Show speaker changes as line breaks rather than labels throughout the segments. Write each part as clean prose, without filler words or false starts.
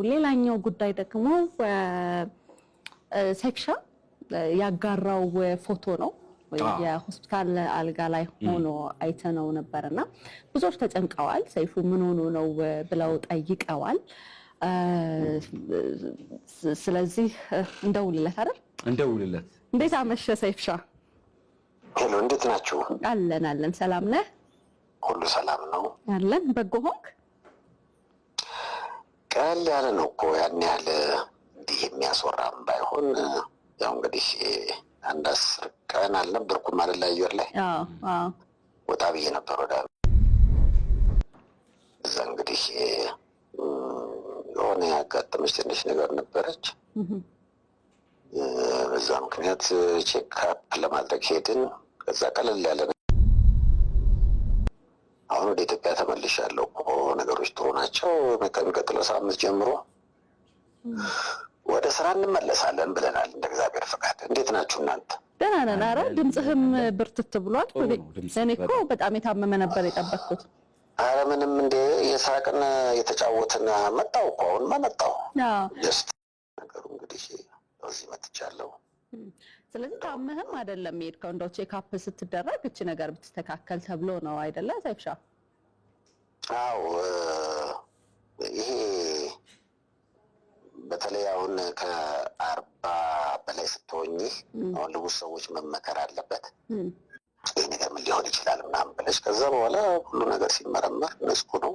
ሌላኛው ጉዳይ ደግሞ ሴክሻ ያጋራው ፎቶ ነው የሆስፒታል አልጋ ላይ ሆኖ አይተነው ነበርና ብዙዎች ተጨንቀዋል ሰይፉ ምን ሆኖ ነው ብለው ጠይቀዋል ስለዚህ እንደውልለት አይደል
እንደውልለት
እንዴት አመሸ ሰይፍሻ
ሄሎ እንዴት ናችሁ
አለን ሰላም ነህ
ሁሉ ሰላም ነው
አለን በጎ ሆንክ
ቀል ያለ ነው እኮ ያን ያህል እንዲህ የሚያስወራም ባይሆን ያው እንግዲህ አንድ 10 ቀን አልነበርኩም አይደል አየር ላይ ወጣ ብዬ ነበር ወደ እዛ እንግዲህ የሆነ ያጋጠመች ትንሽ ነገር ነበረች በዛ ምክንያት ቼክ አፕ ለማድረግ ሄድን ከዛ ቀለል ያለ አሁን ወደ ኢትዮጵያ ተመልሻለሁ እኮ ነገሮች ጥሩ ናቸው ከሚቀጥለው ሳምንት ጀምሮ ወደ ስራ እንመለሳለን ብለናል እንደ እግዚአብሔር ፈቃድ እንዴት ናችሁ እናንተ
ደህና ነን ኧረ ድምጽህም ብርትት ብሏል እኔ እኮ በጣም የታመመ ነበር የጠበቅኩት
ኧረ ምንም እንደ የሳቅን የተጫወትን መጣሁ እኮ አሁን መጣሁ ጀስት ነገሩ እንግዲህ እዚህ መጥቻለሁ
ስለዚህ ታመህም አይደለም የሄድከው እንደው ቼክ አፕ ስትደረግ እቺ ነገር ብትስተካከል ተብሎ ነው አይደለ ሰይፍሻ
አዎ ይሄ በተለይ አሁን ከ40 በላይ ስትሆኚ አሁን ለብዙ ሰዎች መመከር አለበት ይሄ ነገር ምን ሊሆን ይችላል ምናምን ብለሽ ከዛ በኋላ ሁሉ ነገር ሲመረመር ነስኩ ነው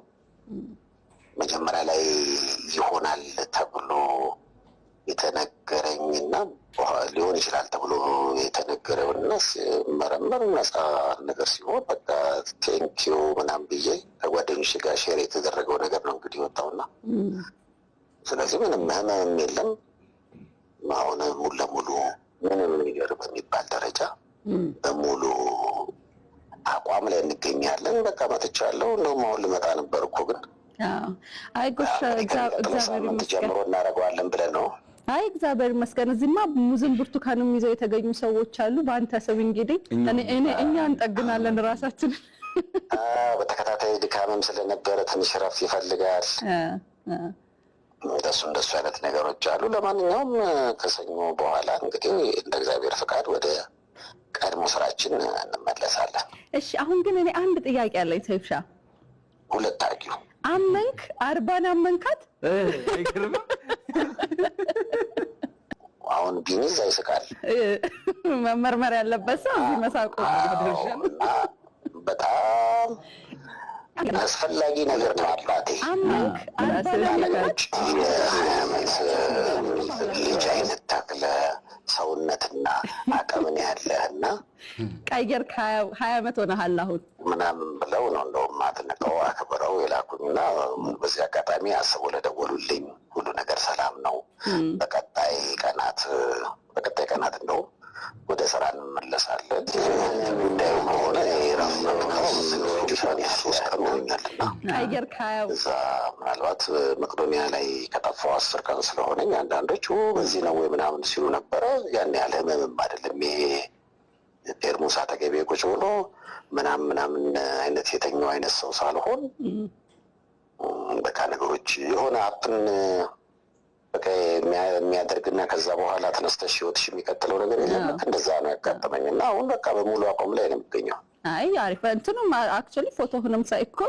መጀመሪያ ላይ ይሆናል ተብሎ የተነገረኝና ሊሆን ይችላል ተብሎ የተነገረውና መረመር ነፃ ነገር ሲሆን በቃ ቴንኪዩ ምናምን ብዬ ከጓደኞቼ ጋር ሼር የተደረገው ነገር ነው እንግዲህ ወጣውና ስለዚህ ምንም ህመም የለም አሁን ሙሉ ለሙሉ ምንም ነገር በሚባል ደረጃ በሙሉ አቋም ላይ እንገኛለን በቃ መጥቻለሁ እንደውም አሁን ልመጣ ነበር እኮ ግን
አይ ጎሽ እግዚአብሔር ይመስገን
ጀምሮ እናደርገዋለን ብለን ነው
አይ እግዚአብሔር ይመስገን እዚህማ ሙዝን ብርቱካንም ይዘው የተገኙ ሰዎች አሉ በአንተ ስም እንግዲህ እኛ እንጠግናለን ራሳችን
በተከታታይ ድካምም ስለነበረ ትንሽ ረፍት ይፈልጋል እንደሱ አይነት ነገሮች አሉ ለማንኛውም ከሰኞ በኋላ እንግዲህ እንደ እግዚአብሔር ፍቃድ ወደ ቀድሞ ስራችን እንመለሳለን
እሺ አሁን ግን እኔ አንድ ጥያቄ አለኝ ሰይፍሻ
ሁለት አርጊው
አመንክ 40 አመንካት
አይገርም
አሁን ቢኒዝ አይስቃል
መመርመር ያለበት ሰው እዚህ መሳቁ ያደርሻል
በጣም አስፈላጊ ነገር ነው አባቴ
አመንክ
40 ልጅ አይነት ተክለ ሰውነትና አቅምን ያለህና
ቀየር 20 ዓመት ሆነሃል አሁን
ምናምን ብለው ነው እንደውም አትነቀው አክብረው የላኩኝና በዚህ አጋጣሚ አስቦ ለደወሉልኝ ሁሉ ነገር ሰላም ነው በቀጣይ ቀናት እንደው ወደ ስራ እንመለሳለን እንዳዩ ከሆነ
ቀየር
እዛ ምናልባት መቅዶኒያ ላይ ከጠፋው 10 ቀን ስለሆነኝ አንዳንዶቹ በዚህ ነው ወይ ምናምን ሲሉ ነበረ ያን ያህል ህመምም አይደለም ጤርሙስ አጠገቤ ቁጭ ብሎ ምናምን አይነት የተኛው አይነት ሰው ሳልሆን በቃ ነገሮች የሆነ አፕን በቃ የሚያደርግና ከዛ በኋላ ተነስተሽ ህይወትሽ የሚቀጥለው ነገር የለም እንደዛ ነው ያጋጠመኝና አሁን በቃ በሙሉ አቋም ላይ ነው የምገኘው
አይ አሪፍ እንትንም አክቹሊ ፎቶህንም ሳይኮ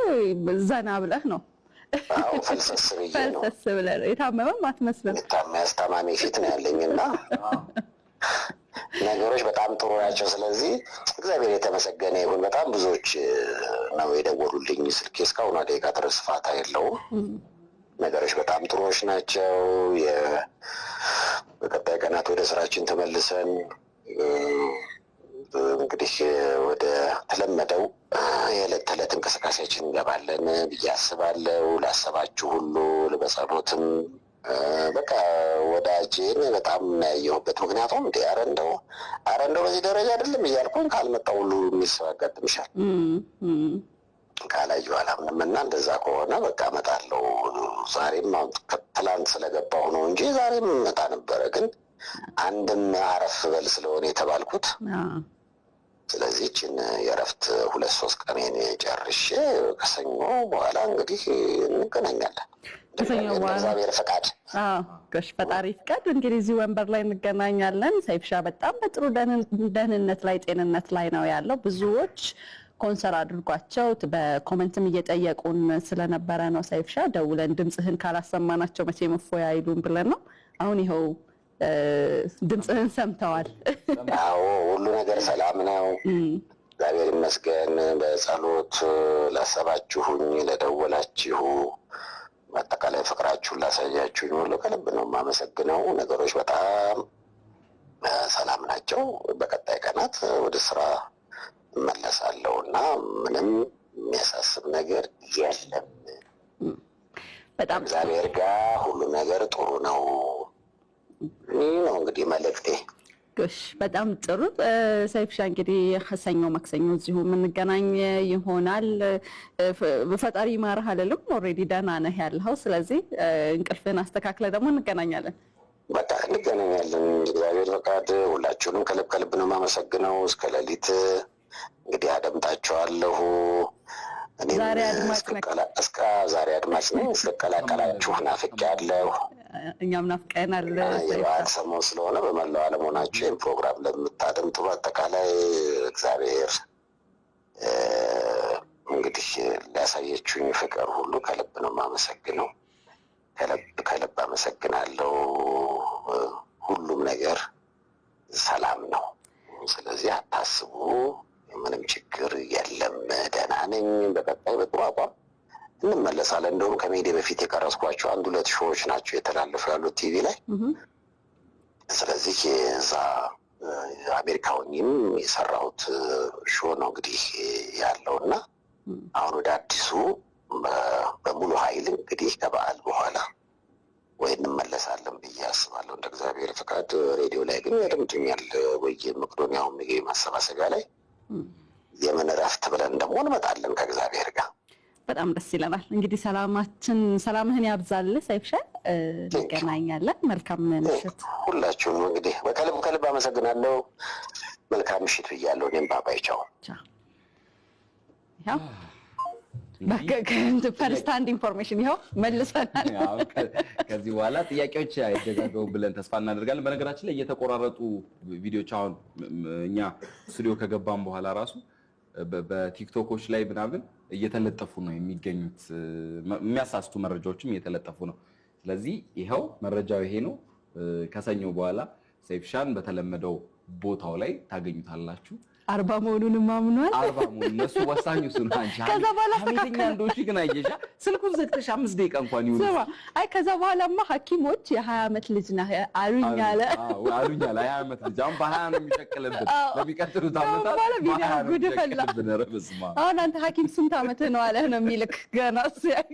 ዘና ብለህ ነው
አዎ ፈልሰስ
ብለህ ነው የታመመም አትመስልም
አስታማሚ ፊት ነው ያለኝና ነገሮች በጣም ጥሩ ናቸው ስለዚህ እግዚአብሔር የተመሰገነ ይሁን በጣም ብዙዎች ነው የደወሉልኝ ስልኬ እስካሁን ደቂቃ ድረስ ፋታ የለውም ነገሮች በጣም ጥሩዎች ናቸው በቀጣይ ቀናት ወደ ስራችን ተመልሰን እንግዲህ ወደ ተለመደው የዕለት ተዕለት እንቅስቃሴያችን እንገባለን ብዬ አስባለሁ ላሰባችሁ ሁሉ በጸሎትም በቃ ወዳጄን በጣም ያየሁበት ምክንያቱም ኧረ እንደው በዚህ ደረጃ አይደለም እያልኩኝ ካልመጣሁ ሁሉ የሚሰው ያጋጥምሻል ካላየሁ አላምንም እና እንደዛ ከሆነ በቃ እመጣለሁ ዛሬም ትላንት ስለገባሁ ነው እንጂ ዛሬም እመጣ ነበረ ግን አንድም አረፍ በል ስለሆነ የተባልኩት ስለዚህ እችን የረፍት 2-3 ቀኔን ጨርሼ ከሰኞ በኋላ እንግዲህ እንገናኛለን እግዚአብሔር ፈቃድ
ጎሽ ፈጣሪ ፍቃድ እንግዲህ እዚህ ወንበር ላይ እንገናኛለን። ሰይፍሻ በጣም በጥሩ ደህንነት ላይ ጤንነት ላይ ነው ያለው። ብዙዎች ኮንሰር አድርጓቸው በኮሜንትም እየጠየቁን ስለነበረ ነው ሰይፍሻ ደውለን ድምጽህን ካላሰማናቸው መቼ መፎያ አይሉን ብለን ነው። አሁን ይኸው ድምጽህን ሰምተዋል።
አዎ ሁሉ ነገር ሰላም ነው እግዚአብሔር ይመስገን። በጸሎት ላሰባችሁኝ ለደወላችሁ አጠቃላይ ፍቅራችሁን ላሳያችሁኝ ሁሉ ከልብ ነው የማመሰግነው። ነገሮች በጣም ሰላም ናቸው። በቀጣይ ቀናት ወደ ስራ እመለሳለሁ እና ምንም የሚያሳስብ ነገር የለም።
በጣም
እግዚአብሔር ጋር ሁሉ ነገር ጥሩ ነው። ይህ ነው እንግዲህ መልእክቴ።
ጎሽ በጣም ጥሩ ሰይፍሻ እንግዲህ ሰኞ ማክሰኞ እዚሁ የምንገናኝ ይሆናል። በፈጣሪ ማርህ አለልም ኦሬዲ ደህና ነህ ያለው። ስለዚህ እንቅልፍን አስተካክለ ደግሞ እንገናኛለን።
በቃ እንገናኛለን እግዚአብሔር ፈቃድ። ሁላችሁንም ከልብ ከልብ ነው የማመሰግነው። እስከ ሌሊት እንግዲህ አደምጣችኋለሁ።
ዛሬ አድማጭ
እስከ ዛሬ አድማጭ ነኝ። እስከቀላቀላችሁ ናፍቄያለሁ።
እኛም ናፍቀናል።
የበዓል ሰሞን ስለሆነ በመላው ዓለም ሆናችሁ ይህን ፕሮግራም ለምታደምጡ በአጠቃላይ እግዚአብሔር እንግዲህ ሊያሳየችኝ ፍቅር ሁሉ ከልብ ነው የማመሰግነው። ከልብ አመሰግናለሁ። ሁሉም ነገር ሰላም ነው። ስለዚህ አታስቡ፣ ምንም ችግር የለም። ደህና ነኝ። በቀጣይ በጥሩ አቋም እንመለሳለን። እንደውም ከሜዲ በፊት የቀረጽኳቸው 1-2 ሾዎች ናቸው የተላለፉ ያሉት ቲቪ ላይ። ስለዚህ እዛ አሜሪካ ሆኜም የሰራሁት ሾ ነው እንግዲህ ያለው እና አሁን ወደ አዲሱ በሙሉ ኃይል እንግዲህ ከበዓል በኋላ ወይ እንመለሳለን ብዬ አስባለሁ እንደ እግዚአብሔር ፍቃድ። ሬዲዮ ላይ ግን ያደምጡኛል ወይ መቅዶኒያው ምግብ ማሰባሰቢያ ላይ የምን እረፍት ብለን ደግሞ እንመጣለን ከእግዚአብሔር ጋር።
በጣም ደስ ይለናል። እንግዲህ ሰላምህን ያብዛልህ ሰይፍሻ። እንገናኛለን። መልካም ምሽት
ሁላችሁም። እንግዲህ ከልብ አመሰግናለሁ። መልካም ምሽት ብያለሁ። እኔም ባባይ ቻው።
ያው ፈርስት ሃንድ ኢንፎርሜሽን ይኸው መልሰናል።
ከዚህ በኋላ ጥያቄዎች አይደጋገሙ ብለን ተስፋ እናደርጋለን። በነገራችን ላይ እየተቆራረጡ ቪዲዮዎች አሁን እኛ ስቱዲዮ ከገባን በኋላ ራሱ በቲክቶኮች ላይ ምናምን እየተለጠፉ ነው የሚገኙት። የሚያሳስቱ መረጃዎችም እየተለጠፉ ነው። ስለዚህ ይኸው መረጃው ይሄ ነው። ከሰኞ በኋላ ሰይፍሻን በተለመደው ቦታው ላይ ታገኙታላችሁ።
40 መሆኑንም አምኗል።
40 መሆኑን እነሱ ወሳኙ እሱ ነው። አንቺ
ከዛ በኋላ
ሀሜተኛ እንደሆንሽ ግን አየሻ። ስልኩን ዘግተሽ 5 ደቂቃ እንኳን ይሁን።
አይ ከዛ በኋላማ ሐኪሞች የ20 ዓመት ልጅ ነህ አሉኝ አለ።
አሉኝ አለ 20 ዓመት ልጅ አሁን በ20 ነው የሚሸቅልብን። ለሚቀጥሉት ዓመታት
ጉድ ፈላ። አሁን አንተ ሐኪም ስንት ዓመት ነው አለህ ነው የሚልክ ገና ሲያክ